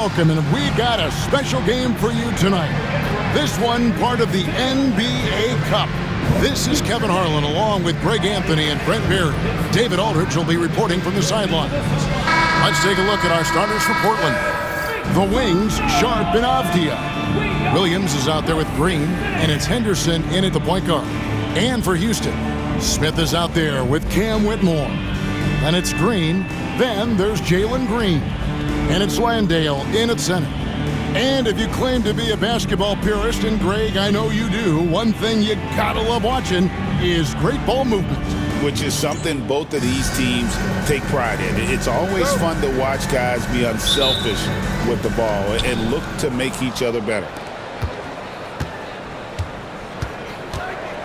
welcome, and we got a special game for you tonight. This one part of the NBA Cup. This is Kevin Harlan along with Greg Anthony and Brent Beard. David Aldridge will be reporting from the sidelines. Let's take a look at our starters for Portland. The wings, Sharp and Avdia. Williams is out there with Green, and it's Henderson in at the point guard. And for Houston, Smith is out there with Cam Whitmore. And it's Green. Then there's Jalen Green. And it's Landale in at center. And if you claim to be a basketball purist, and Greg, I know you do, one thing you gotta love watching is great ball movement. Which is something both of these teams take pride in. It's always fun to watch guys be unselfish with the ball and look to make each other better.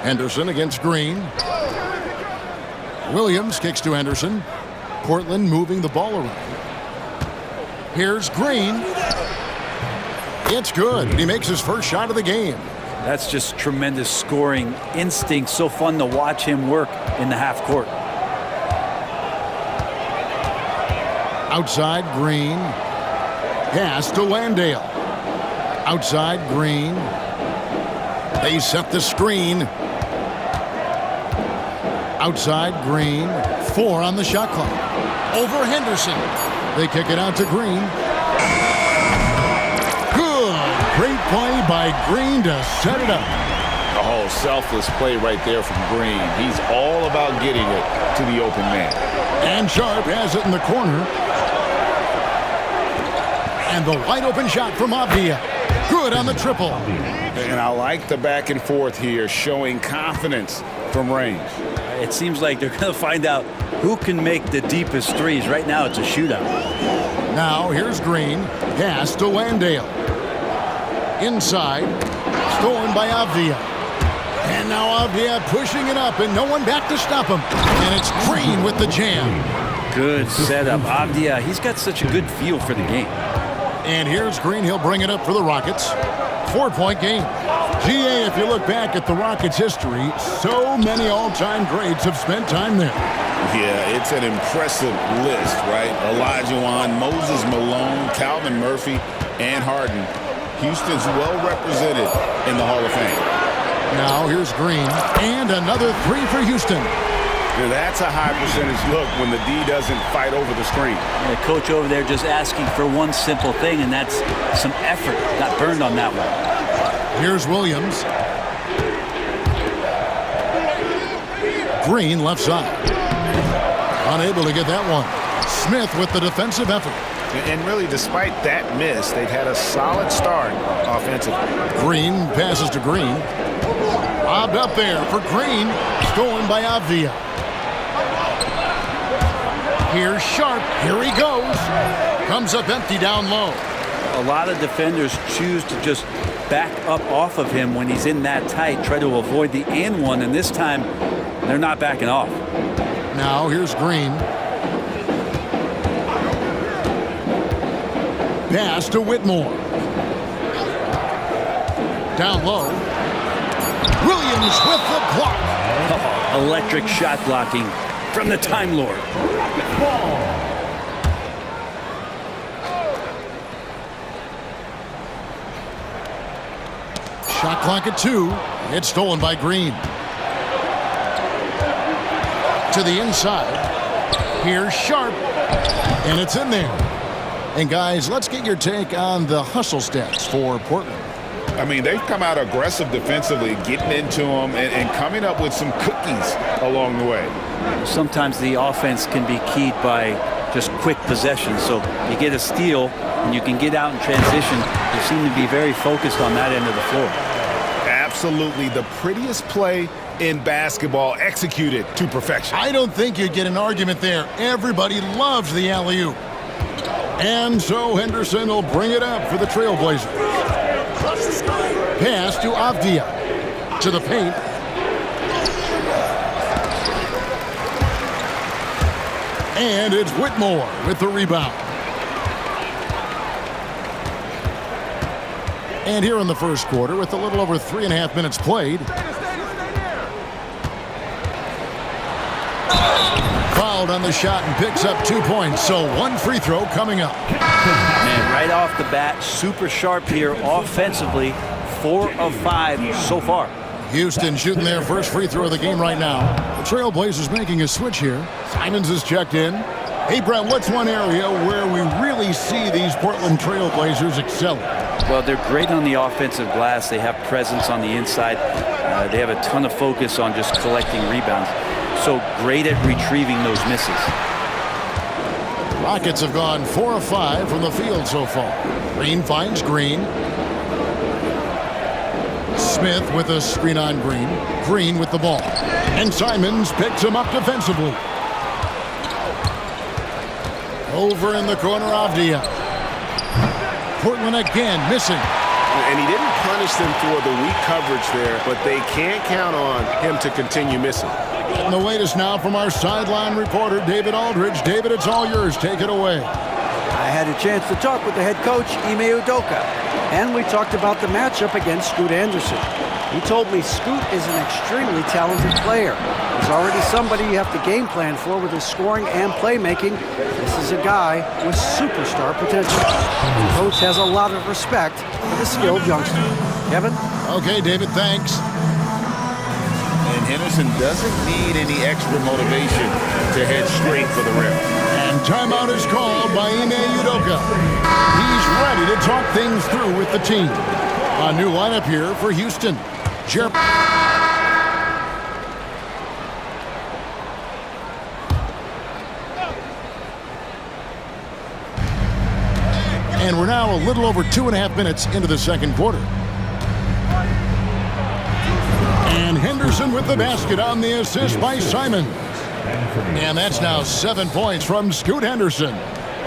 Henderson against Green. Williams kicks to Henderson. Portland moving the ball around. Here's Green. It's good. He makes his first shot of the game. That's just tremendous scoring instinct. So fun to watch him work in the half court. Outside, Green. Pass to Landale. Outside, Green. They set the screen. Outside, Green. 4 on the shot clock. Over Henderson. They kick it out to Green. Great play by Green to set it up. Oh, selfless play right there from Green. He's all about getting it to the open man. And Sharp has it in the corner. And the wide open shot from Avdia. Good on the triple. And I like the back and forth here, showing confidence from range. It seems like they're going to find out who can make the deepest threes. Right now it's a shootout. Now here's Green. Pass to Landale. Inside, stolen by Avdia. And now Avdia pushing it up, and no one back to stop him. And it's Green with the jam. Good setup. Avdia, he's got such a good feel for the game. And here's Green. He'll bring it up for the Rockets. 4-point game. GA, if you look back at the Rockets' history, so many all-time greats have spent time there. Yeah, it's an impressive list, right? Olajuwon, Moses Malone, Calvin Murphy, and Harden. Houston's well represented in the Hall of Fame. Now here's Green, and another 3 for Houston. That's a high percentage look when the D doesn't fight over the screen. And the coach over there just asking for one simple thing, and that's some effort. Got burned on that one. Here's Williams. Green left side. Unable to get that one. Smith with the defensive effort. And really, despite that miss, they've had a solid start offensively. Green passes to Green. Lobbed up there for Green. Stolen by Avdia. Here's Sharp. Here he goes. Comes up empty down low. A lot of defenders choose to just back up off of him when he's in that tight, try to avoid the and one, and this time they're not backing off. Now here's Green. Pass to Whitmore. Down low. Williams with the block. Oh, electric shot blocking from the Time Lord. Shot clock at 2. It's stolen by Green. To the inside. Here's Sharp. And it's in there. And guys, let's get your take on the hustle stats for Portland. I mean, they've come out aggressive defensively, getting into them and coming up with some cookies along the way. Sometimes the offense can be keyed by just quick possessions. So you get a steal and you can get out in transition. They seem to be very focused on that end of the floor. Absolutely the prettiest play in basketball, executed to perfection. I don't think you'd get an argument there. Everybody loves the alley-oop. And so Henderson will bring it up for the Trailblazers. Pass to Avdia. To the paint. And it's Whitmore with the rebound. And here in the first quarter, with a little over 3.5 minutes played. Fouled on the shot and picks up 2 points. So one free throw coming up. And right right off the bat, super sharp here offensively. 4 of 5 so far. Houston shooting their first free throw of the game right now. The Trailblazers making a switch here. Simons is checked in. Hey, Brett, what's one area where we really see these Portland Trailblazers excel? Well, they're great on the offensive glass. They have presence on the inside. They have a ton of focus on just collecting rebounds. So great at retrieving those misses. Rockets have gone 4 of 5 from the field so far. Green finds Green. Smith with a screen on Green. Green with the ball. And Simons picks him up defensively. Over in the corner, Avdia. Portland again missing. And he didn't punish them for the weak coverage there, but they can't count on him to continue missing. And the latest now from our sideline reporter, David Aldridge. David, it's all yours. Take it away. I had a chance to talk with the head coach, Ime Udoka, and we talked about the matchup against Scoot Anderson. He told me Scoot is an extremely talented player. He's already somebody you have to game plan for with his scoring and playmaking. This is a guy with superstar potential. The coach has a lot of respect for the skilled youngster. Kevin? Okay, David, thanks. And Henderson doesn't need any extra motivation to head straight for the rim. And timeout is called by Ime Udoka. He's ready to talk things through with the team. A new lineup here for Houston. And we're now a little over 2.5 minutes into the second quarter. And Henderson with the basket on the assist by Simon. And that's now 7 points from Scoot Henderson.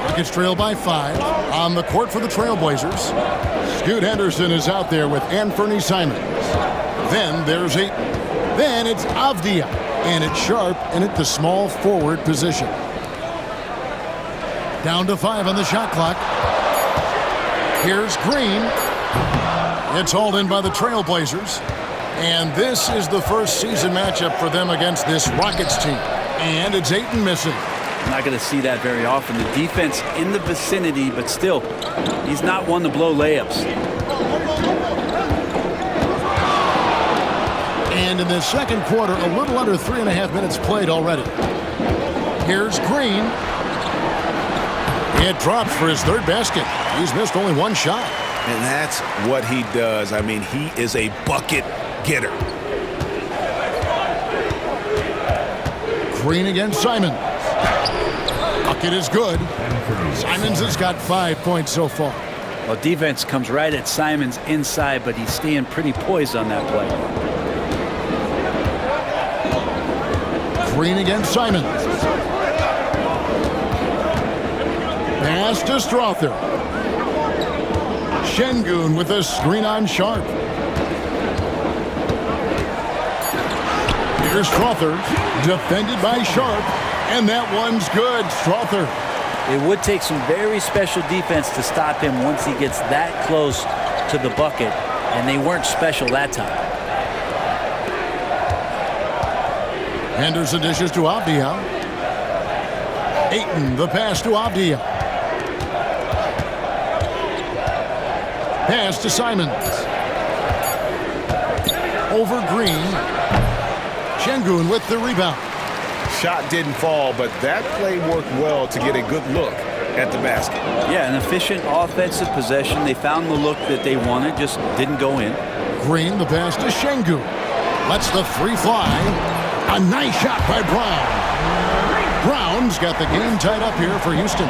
Rockets trail by 5 on the court for the Trailblazers. Scoot Henderson is out there with Anthony Simons. Then there's Then it's Avdia. And it's Sharp in at the small forward position. Down to 5 on the shot clock. Here's Green. It's hauled in by the Trailblazers. And this is the first season matchup for them against this Rockets team. And it's Ayton missing. I'm not going to see that very often. The defense in the vicinity, but still, he's not one to blow layups. And in the second quarter, a little under 3.5 minutes played already. Here's Green. It drops for his third basket. He's missed only one shot. And that's what he does. I mean, he is a bucket getter. Green against Simons. Bucket is good. Simons has got 5 points so far. Well, defense comes right at Simons inside, but he's staying pretty poised on that play. Green against Simons. Pass to Strother. Şengün with a screen on Sharp. Here's Strother, defended by Sharp, and that one's good. Strother. It would take some very special defense to stop him once he gets that close to the bucket, and they weren't special that time. Henderson dishes to Avdia. Ayton, the pass to Avdia. Pass to Simons. Over Green. Şengün with the rebound. Shot didn't fall, but that play worked well to get a good look at the basket. Yeah, an efficient offensive possession. They found the look that they wanted, just didn't go in. Green, the pass to Şengün. Lets the free fly. A nice shot by Brown. Brown's got the game tied up here for Houston.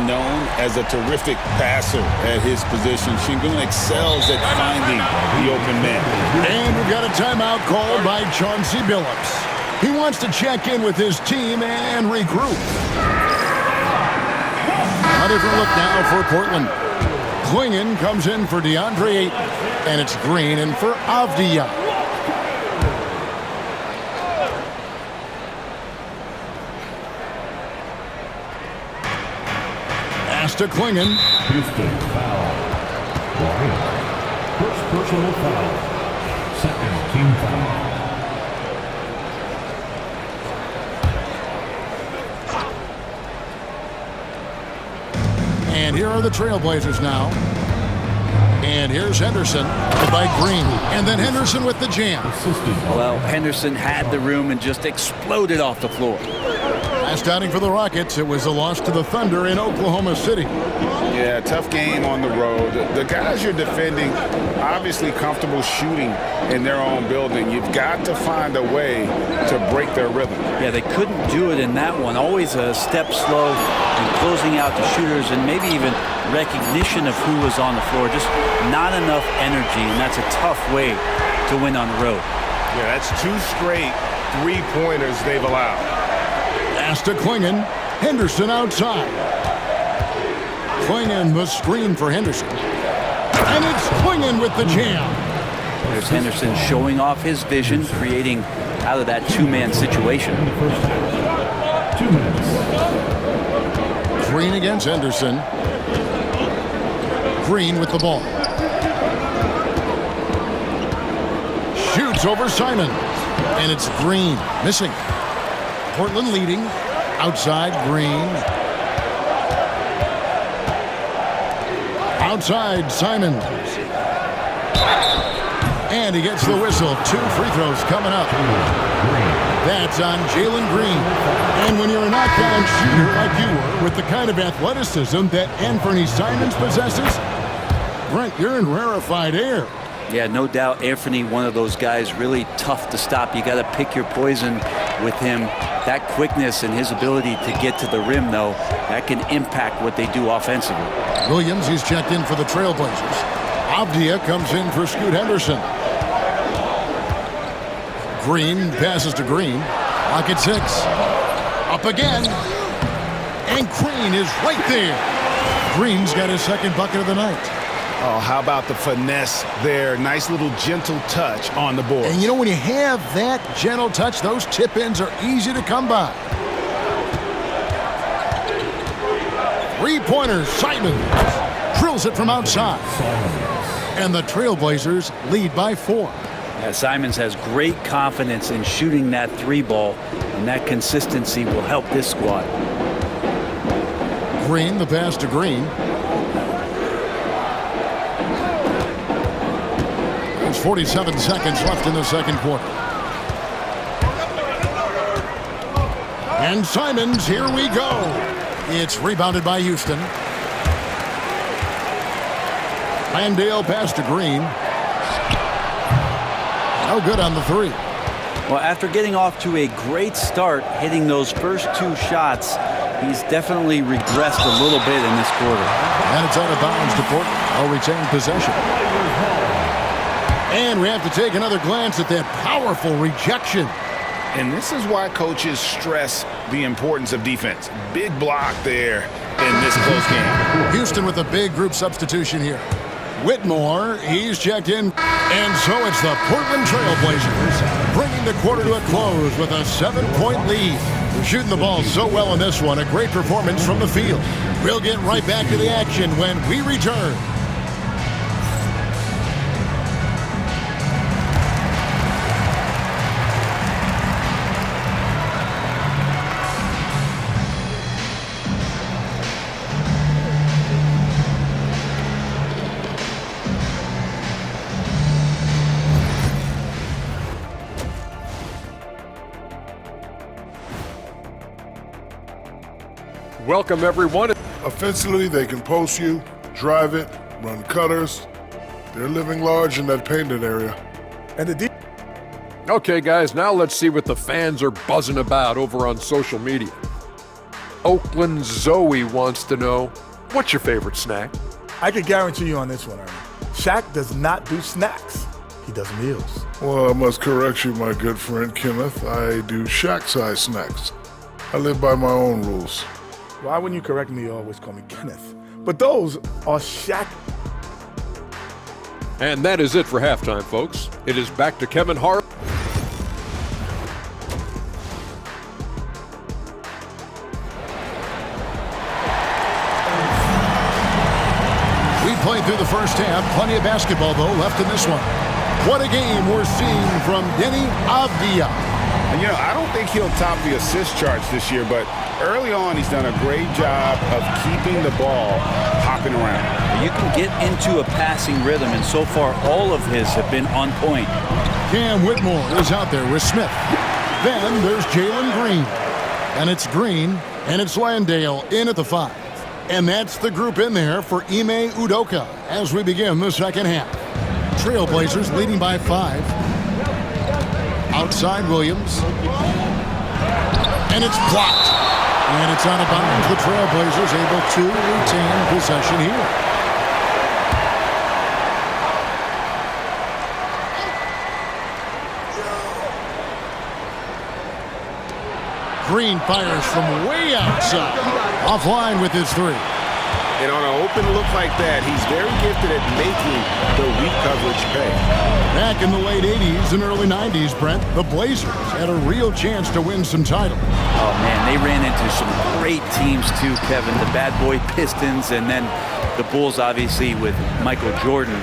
Known as a terrific passer at his position, Şengün excels at finding the open man. And we've got a timeout called by Chauncey Billups. He wants to check in with his team and regroup. A different look now for Portland. Clingan comes in for DeAndre Ayton, and it's Green in for Avdia. Pass to Clingan. Houston foul. Bryant. First personal foul. Second team foul. And And here are the Trailblazers now. And here's Henderson by Green. And then Henderson with the jam. Well, Henderson had the room and just exploded off the floor. Last outing for the Rockets, it was a loss to the Thunder in Oklahoma City. Yeah, tough game on the road. The guys you're defending, obviously comfortable shooting in their own building. You've got to find a way to break their rhythm. Yeah, they couldn't do it in that one. Always a step slow and closing out the shooters and maybe even recognition of who was on the floor. Just not enough energy, and that's a tough way to win on the road. Yeah, that's 2 straight three-pointers they've allowed. Pass to Klingon. Henderson outside. Klingon the screen for Henderson. And it's Klingon with the jam. There's Henderson showing off his vision, creating out of that two-man situation. 2 minutes. Green against Henderson. Green with the ball. Shoots over Simon. And it's Green missing. Portland leading. Outside Green. Outside Simons. And he gets the whistle. 2 free throws coming up. That's on Jalen Green. And when you're a knockdown shooter like you were, with the kind of athleticism that Anthony Simons possesses, Brent, you're in rarefied air. Yeah, no doubt Anthony, one of those guys, really tough to stop. You got to pick your poison with him. That quickness and his ability to get to the rim, though, that can impact what they do offensively. Williams, he's checked in for the Trailblazers. Avdia comes in for Scoot Henderson. Green passes to Green. Lock at 6. Up again. And Green is right there. Green's got his second bucket of the night. Oh, how about the finesse there? Nice little gentle touch on the board. And you know, when you have that gentle touch, those tip-ins are easy to come by. Three-pointer, Simons drills it from outside. And the Trailblazers lead by 4. Yeah, Simons has great confidence in shooting that 3-ball, and that consistency will help this squad. Green, the pass to Green. There's 47 seconds left in the second quarter. And Simons, here we go. It's rebounded by Houston. Landale pass to Green. No good on the 3. Well, after getting off to a great start, hitting those first 2 shots, he's definitely regressed a little bit in this quarter. And it's out of bounds to Portland. I'll retain possession. And we have to take another glance at that powerful rejection. And this is why coaches stress the importance of defense. Big block there in this close game. Houston with a big group substitution here. Whitmore, he's checked in. And so it's the Portland Trailblazers bringing the quarter to a close with a 7-point lead. They're shooting the ball so well in this one. A great performance from the field. We'll get right back to the action when we return. Welcome, everyone. Offensively, they can post you, drive it, run cutters. They're living large in that painted area. And okay, guys, now let's see what the fans are buzzing about over on social media. Oakland Zoe wants to know, what's your favorite snack? I can guarantee you on this one, Ernie. Shaq does not do snacks. He does meals. Well, I must correct you, my good friend Kenneth. I do Shaq-size snacks. I live by my own rules. Why wouldn't you correct me? You always call me Kenneth. But those are Shaq. And that is it for halftime, folks. It is back to Kevin Hart. We played through the first half. Plenty of basketball, though, left in this one. What a game we're seeing from Deni Avdia. And, I don't think he'll top the assist charts this year, but early on he's done a great job of keeping the ball hopping around. You can get into a passing rhythm, and so far all of his have been on point. Cam Whitmore is out there with Smith. Then there's Jalen Green. And it's Green, and it's Landale in at the 5. And that's the group in there for Ime Udoka as we begin the second half. Trailblazers leading by 5. Outside Williams. And it's blocked. And it's out of bounds. The Trailblazers able to retain possession here. Green fires from way outside. Offline with his 3. And on an open look like that, he's very gifted at making the weak coverage pay. Back in the late 80s and early 90s, Brent, the Blazers had a real chance to win some titles. Oh, man, they ran into some great teams too, Kevin. The Bad Boy Pistons, and then the Bulls, obviously, with Michael Jordan.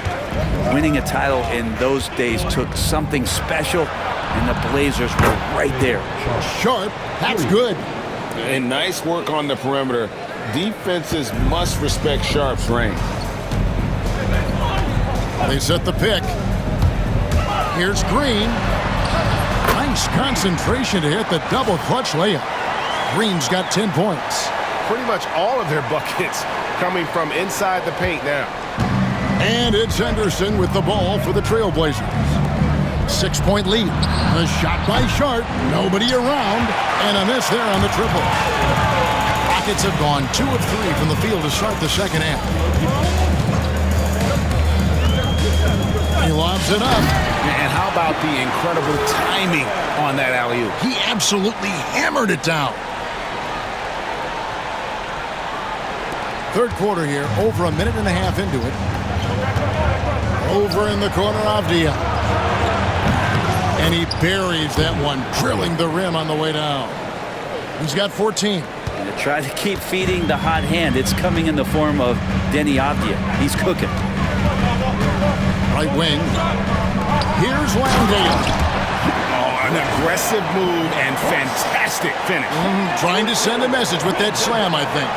Winning a title in those days took something special, and the Blazers were right there. Sharp, that's good. And nice work on the perimeter. Defenses must respect Sharp's range. They set the pick. Here's Green. Nice concentration to hit the double clutch layup. Green's got 10 points. Pretty much all of their buckets coming from inside the paint now. And it's Henderson with the ball for the Trailblazers. 6-point lead. A shot by Sharp. Nobody around. And a miss there on the triple. Rockets have gone 2 of 3 from the field to start the second half. He lobs it up. And how about the incredible timing on that alley-oop? He absolutely hammered it down. Third quarter here, over a minute and a half into it. Over in the corner, Avdia. And he buries that one, drilling the rim on the way down. He's got 14. And to try to keep feeding the hot hand, it's coming in the form of Denny Avdia. He's cooking. Right wing. Here's Landale. Oh, an aggressive move and fantastic finish. Trying to send a message with that slam, I think.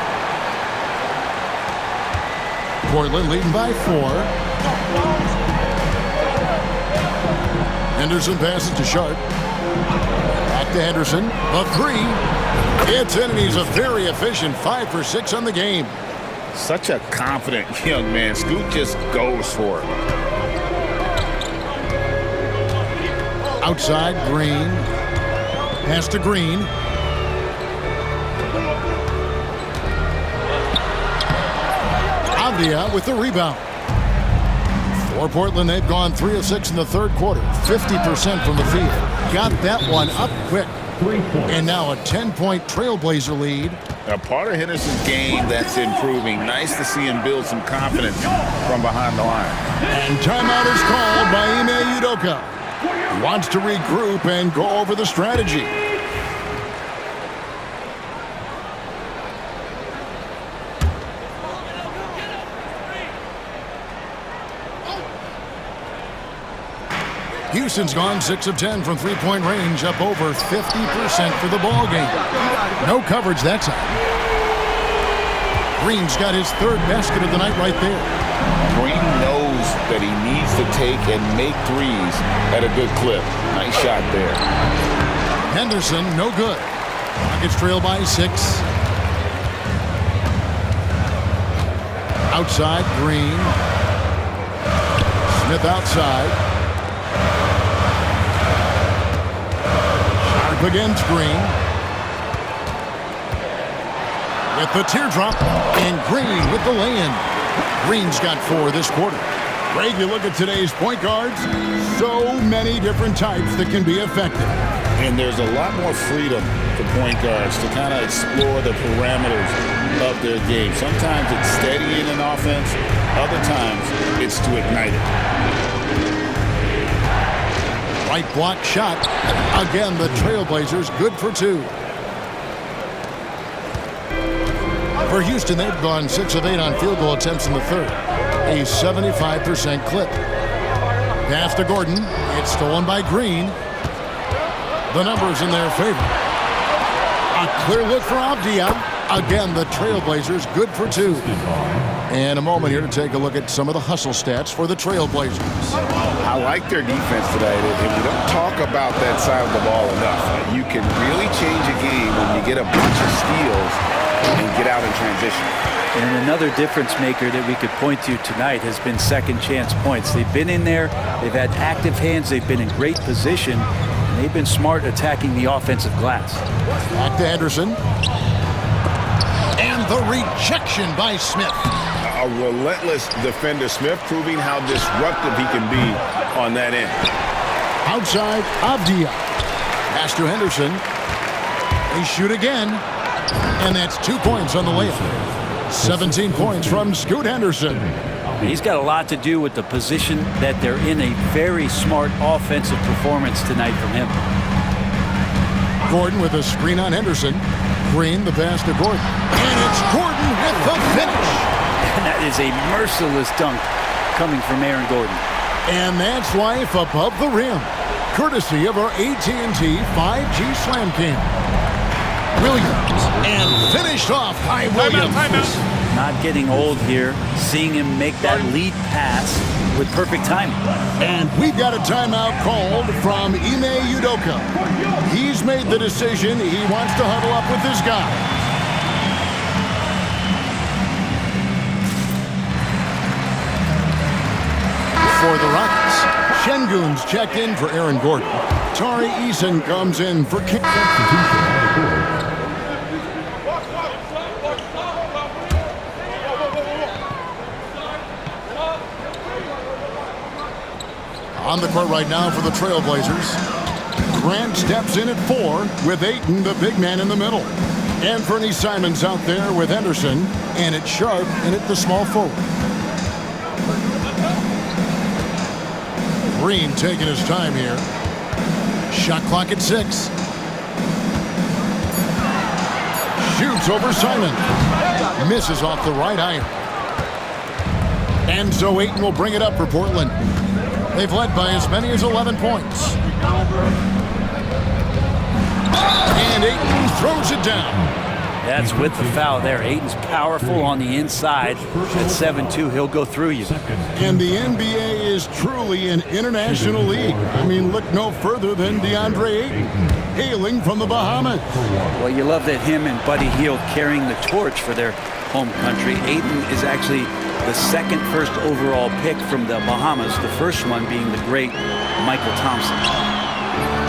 Portland leading by 4. Henderson passes to Sharp. Back to Henderson. A 3. It's in, and he's a very efficient 5 for 6 on the game. Such a confident young man. Scoot just goes for it. Outside, Green. Pass to Green. Avdia with the rebound. For Portland, they've gone 3 of 6 in the third quarter. 50% from the field. Got that one up quick. And now a 10-point Trailblazer lead. A part of Henderson's game that's improving. Nice to see him build some confidence from behind the line. And timeout is called by Ime Udoka. He wants to regroup and go over the strategy. Houston's gone 6 of 10 from three-point range, up over 50% for the ball game. No coverage that time. Green's got his 3rd basket of the night right there. Green knows that he needs to take and make threes at a good clip. Nice shot there. Henderson, no good. Rockets trail by 6. Outside, Green. Smith outside. Sharp against Green. With the teardrop, and Green with the lay-in. Green's got 4 this quarter. Greg, you look at today's point guards, so many different types that can be effective. And there's a lot more freedom for point guards to kind of explore the parameters of their game. Sometimes it's steadying an offense. Other times it's to ignite it. Right block shot. Again, the Trailblazers good for 2. For Houston, they've gone 6 of 8 on field goal attempts in the third. A 75% clip. Pass to Gordon. It's stolen by Green. The numbers in their favor. A clear look for Avdia. Again, the Trailblazers good for 2. And a moment here to take a look at some of the hustle stats for the Trailblazers. I like their defense today. And we don't talk about that side of the ball enough. You can really change a game when you get a bunch of steals and get out in transition. And another difference maker that we could point to tonight has been second chance points. They've been in there, they've had active hands, they've been in great position, and they've been smart attacking the offensive glass. Back to Henderson. And the rejection by Smith. A relentless defender, Smith, proving how disruptive he can be on that end. Outside, Avdia. Pass to Henderson. They shoot again. And that's 2 points on the layup. 17 points from Scoot Henderson. He's got a lot to do with the position that they're in. A very smart offensive performance tonight from him. Gordon with a screen on Henderson. Green, the pass to Gordon. And it's Gordon with the finish. And that is a merciless dunk coming from Aaron Gordon. And that's life above the rim. Courtesy of our AT&T 5G Slam Cam. Williams. And finished off by Williams. Not getting old here. Seeing him make that lead pass with perfect timing. And we've got a timeout called from Ime Udoka. He's made the decision. He wants to huddle up with his guy. For the Rockets, Şengün's checked in for Aaron Gordon. Tari Eason comes in for King. On the court right now for the Trailblazers. Grant steps in at 4 with Ayton, the big man, in the middle. Anthony Simons out there with Henderson, and it's Sharp in at the small forward. Green taking his time here. Shot clock at 6. Shoots over Simon. Misses off the right iron. And so Ayton will bring it up for Portland. They've led by as many as 11 points. And Ayton throws it down. That's with the foul there. Ayton's powerful on the inside. At 7-2, he'll go through you. And the NBA is truly an international league. I mean, look no further than DeAndre Ayton, hailing from the Bahamas. Well, you love that him and Buddy Hield carrying the torch for their home country. Ayton is actually the second first overall pick from the Bahamas, the first one being the great Michael Thompson.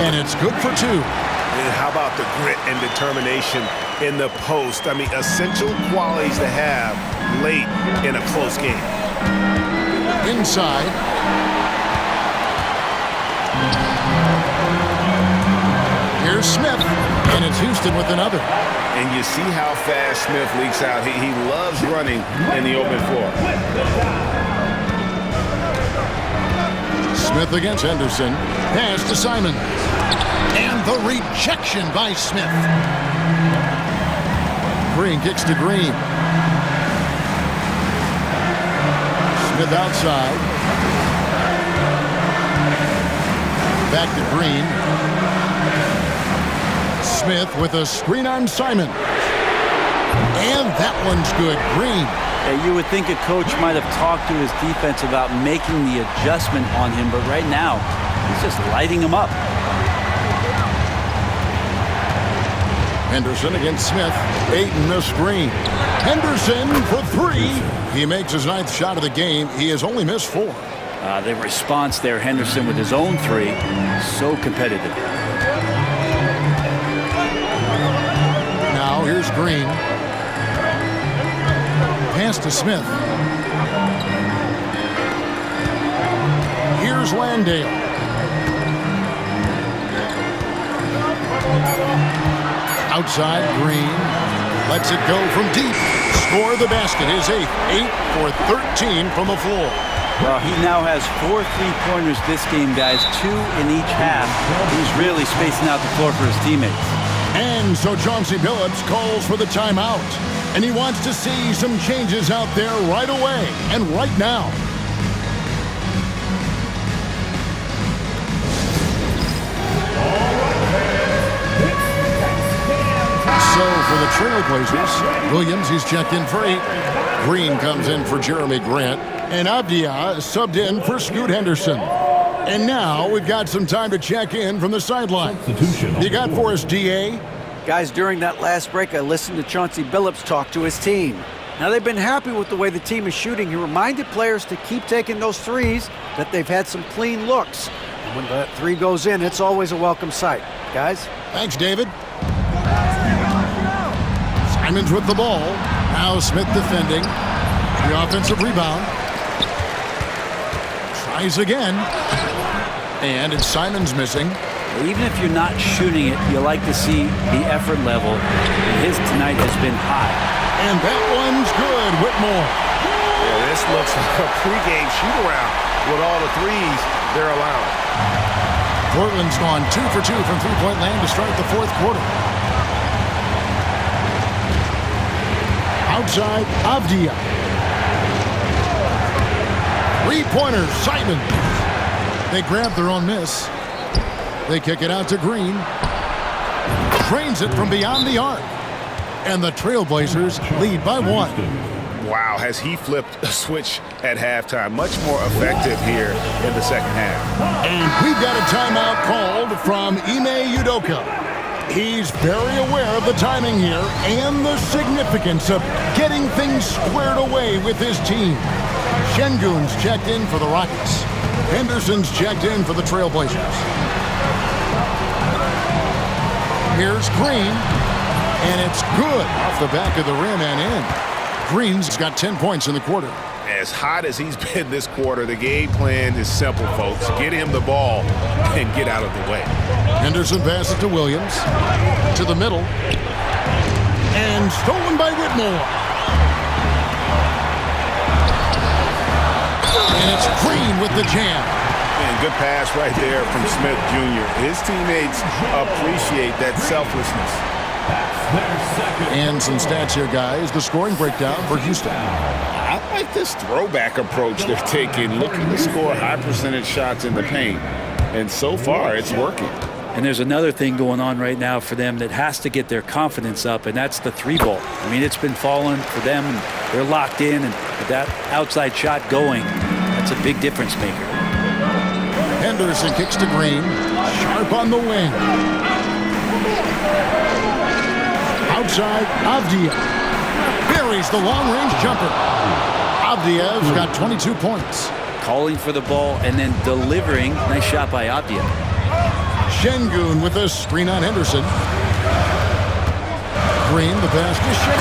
And it's good for 2. And how about the grit and determination in the post? I mean, essential qualities to have late in a close game. Inside. Here's Smith, and it's Houston with another. And you see how fast Smith leaks out. He loves running in the open floor. Smith against Henderson. Pass to Simon. And the rejection by Smith. Green kicks to Green. Smith outside. Back to Green. Smith with a screen on Simon. And that one's good. Green. You would think a coach might have talked to his defense about making the adjustment on him, but right now, he's just lighting him up. Henderson against Smith. Ayton the screen. Henderson for 3. He makes his 9th shot of the game. He has only missed 4. The response there, Henderson with his own 3. So competitive. Now here's Green. Pass to Smith. Here's Landale. Outside, Green lets it go from deep. Score the basket. His 8th. 8 for 13 from the floor. Well, he now has 4 3-pointers this game, guys. 2 in each half. He's really spacing out the floor for his teammates. And so Chauncey Billups calls for the timeout. And he wants to see some changes out there right away and right now. So for the Trailblazers, Williams, he's checked in for 8. Green comes in for Jeremy Grant. And Avdia subbed in for Scoot Henderson. And now we've got some time to check in from the sideline. You got for us, D.A.? Guys, during that last break, I listened to Chauncey Billups talk to his team. Now, they've been happy with the way the team is shooting. He reminded players to keep taking those threes, that they've had some clean looks. And when that three goes in, it's always a welcome sight. Guys? Thanks, David. Simons with the ball. Now Smith defending. The offensive rebound. Tries again. And it's Simons missing. Even if you're not shooting it, you like to see the effort level. And his tonight has been high. And that one's good, Whitmore. Yeah, this looks like a pregame shoot-around with all the threes they're allowing. Portland's gone 2 for 2 from three-point land to start the fourth quarter. Outside, Avdia. Three-pointer, Simons. They grab their own miss. They kick it out to Green. Trains it from beyond the arc. And the Trailblazers lead by 1. Wow, has he flipped a switch at halftime. Much more effective here in the second half. And we've got a timeout called from Ime Udoka. He's very aware of the timing here and the significance of getting things squared away with his team. Şengün's checked in for the Rockets. Henderson's checked in for the Trailblazers. Here's Green, and it's good off the back of the rim and in. Green's got 10 points in the quarter. As hot as he's been this quarter, the game plan is simple, folks. Get him the ball and get out of the way. Henderson passes to Williams. To the middle. And stolen by Whitmore. And it's Green with the jam. And good pass right there from Smith Jr. His teammates appreciate that selflessness. And some stats here, guys. The scoring breakdown for Houston. I like this throwback approach they're taking, looking to score high percentage shots in the paint. And so far, it's working. And there's another thing going on right now for them that has to get their confidence up, and that's the three ball. I mean, it's been falling for them, and they're locked in, and with that outside shot going, that's a big difference maker. Henderson kicks to Green. Sharp on the wing. Outside, Avdia buries the long-range jumper. Avdia's got 22 points. Calling for the ball and then delivering. Nice shot by Avdia. Şengün with a screen on Henderson. Green, the pass to Şengün.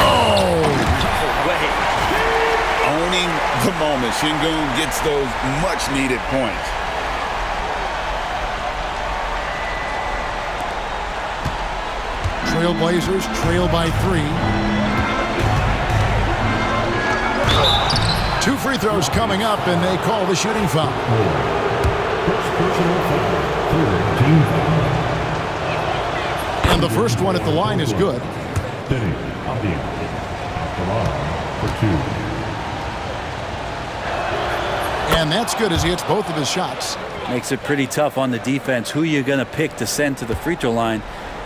Owning the moment. Şengün gets those much-needed points. Trailblazers trail by 3. 2 free throws coming up, and they call the shooting foul. First personal foul. Team foul. And the first one at the line is good. Denny Avdia. Come on for 2. And that's good as he hits both of his shots. Makes it pretty tough on the defense. Who you going to pick to send to the free throw line?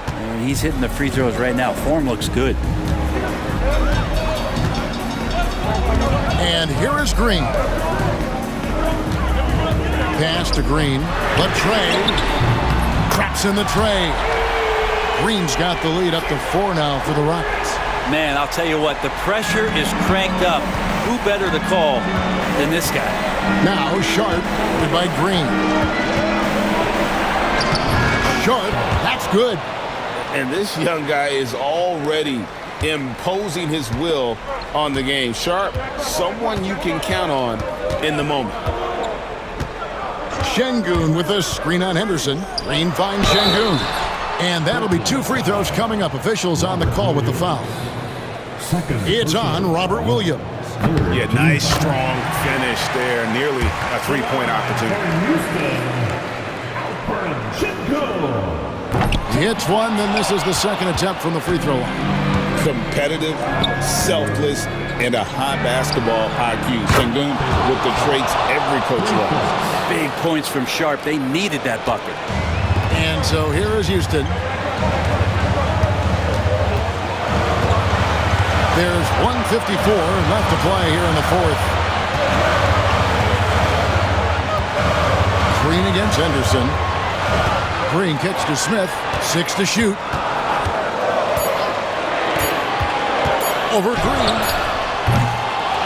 And he's hitting the free throws right now. Form looks good. And here is Green. Pass to Green. The tray. Traps in the tray. Green's got the lead up to 4 now for the Rockets. Man, I'll tell you what, the pressure is cranked up. Who better to call than this guy? Now Sharp by Green. Sharp, that's good. And this young guy is already imposing his will on the game. Sharp, someone you can count on in the moment. Şengün with a screen on Henderson. Green finds Şengün. And that'll be 2 free throws coming up. Officials on the call with the foul. It's on Robert Williams. Yeah, nice, strong finish there. Nearly a 3-point opportunity. Hits one, then this is the second attempt from the free throw line. Competitive, selfless, and a high basketball IQ. Şengün with the traits every coach loves. Big points from Sharp. They needed that bucket. And so here is Houston. There's 1:54 left to play here in the fourth. Green against Henderson. Green kicks to Smith. 6 to shoot. Over Green.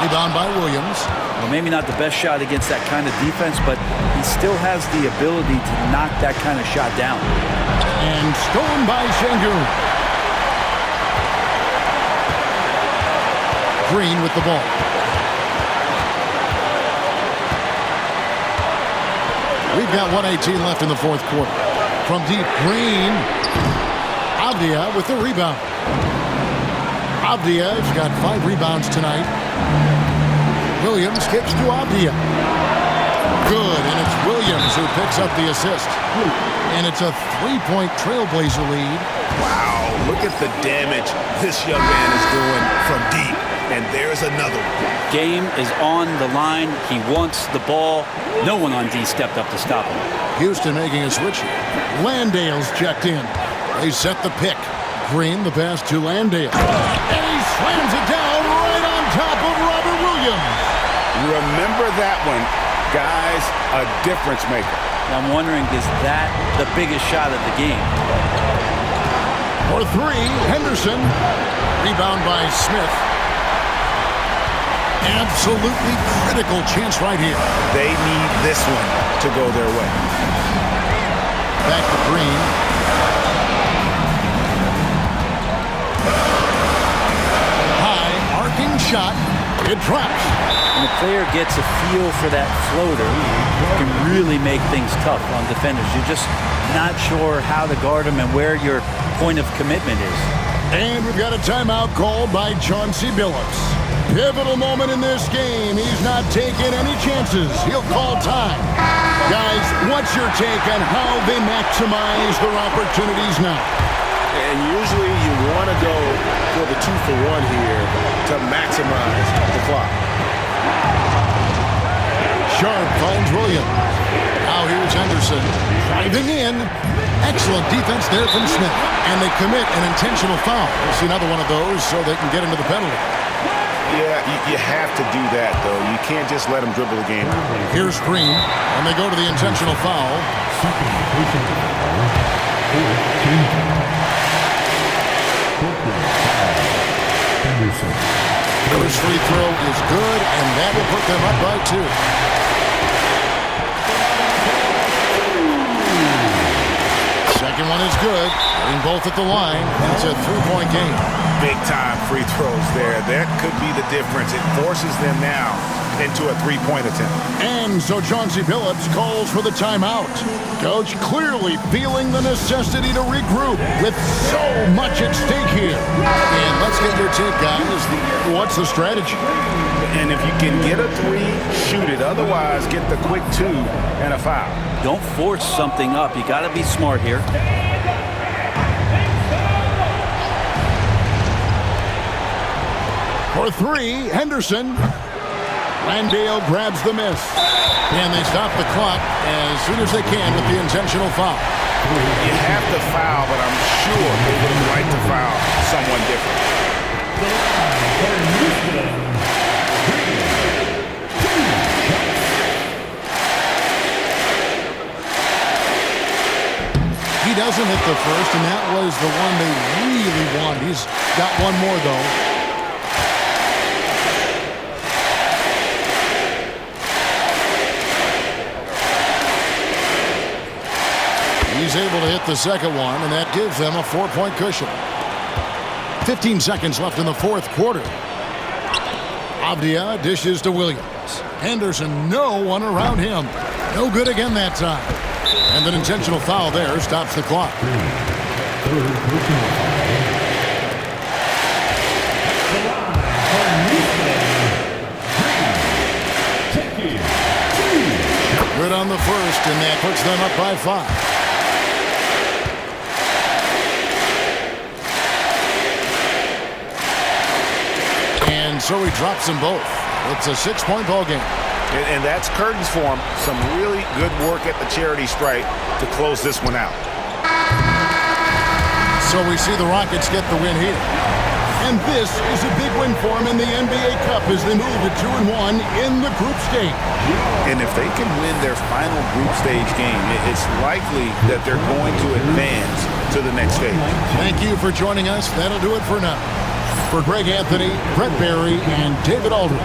Rebound by Williams. Well, maybe not the best shot against that kind of defense, but he still has the ability to knock that kind of shot down. And stolen by Şengün. Green with the ball. We've got 1:18 left in the fourth quarter. From deep, Green. Avdia with the rebound. Avdia's got 5 rebounds tonight. Williams kicks to Avdia. Good, and it's Williams who picks up the assist. And it's a 3-point Trailblazer lead. Wow, look at the damage this young man is doing from deep. And there's another one. Game is on the line. He wants the ball. No one on D stepped up to stop him. Houston making a switch here. Landale's checked in. They set the pick. Green, the pass to Landale. And he slams it down right on top of Robert Williams. Remember that one. Guys, a difference maker. I'm wondering, is that the biggest shot of the game? For 3, Henderson. Rebound by Smith. Absolutely critical chance right here. They need this one to go their way. Back to Green. High, arcing shot. It drops. When a player gets a feel for that floater, it can really make things tough on defenders. You're just not sure how to guard them and where your point of commitment is. And we've got a timeout called by Chauncey Billups. Pivotal moment in this game. He's not taking any chances. He'll call time. Guys, what's your take on how they maximize their opportunities now? And usually you want to go for the 2-for-1 here to maximize the clock. Sharp finds Williams. Now here's Henderson. Driving in. Excellent defense there from Smith. And they commit an intentional foul. We'll see another one of those so they can get into the penalty. Yeah, you have to do that, though. You can't just let them dribble the game. Here's Green, and they go to the intentional foul. First free throw is good, and that will put them up by 2. Second one is good. Getting both at the line. It's a 3-point game. Big-time free throws there. That could be the difference. It forces them now into a 3-point attempt. And so Chauncey Billups calls for the timeout. Coach clearly feeling the necessity to regroup with so much at stake here. And let's get your take, guys. What's the strategy? And if you can get a 3, shoot it. Otherwise, get the quick 2 and a foul. Don't force something up. You got to be smart here. For 3, Henderson. Landale grabs the miss. And they stop the clock as soon as they can with the intentional foul. You have to foul, but I'm sure they would like to foul someone different. He doesn't hit the first, and that was the one they really wanted. He's got one more, though. He's able to hit the second one, and that gives them a 4-point cushion. 15 seconds left in the fourth quarter. Avdia dishes to Williams. Henderson, no one around him. No good again that time. And an intentional foul there stops the clock. Good on the first, and that puts them up by 5. And so he drops them both. It's a 6-point ball game. And that's curtains for him. Some really good work at the charity stripe to close this one out. So we see the Rockets get the win here. And this is a big win for them in the NBA Cup as they move to 2-1 in the group stage. And if they can win their final group stage game, it's likely that they're going to advance to the next stage. Thank you for joining us. That'll do it for now. For Greg Anthony, Brent Barry, and David Aldridge.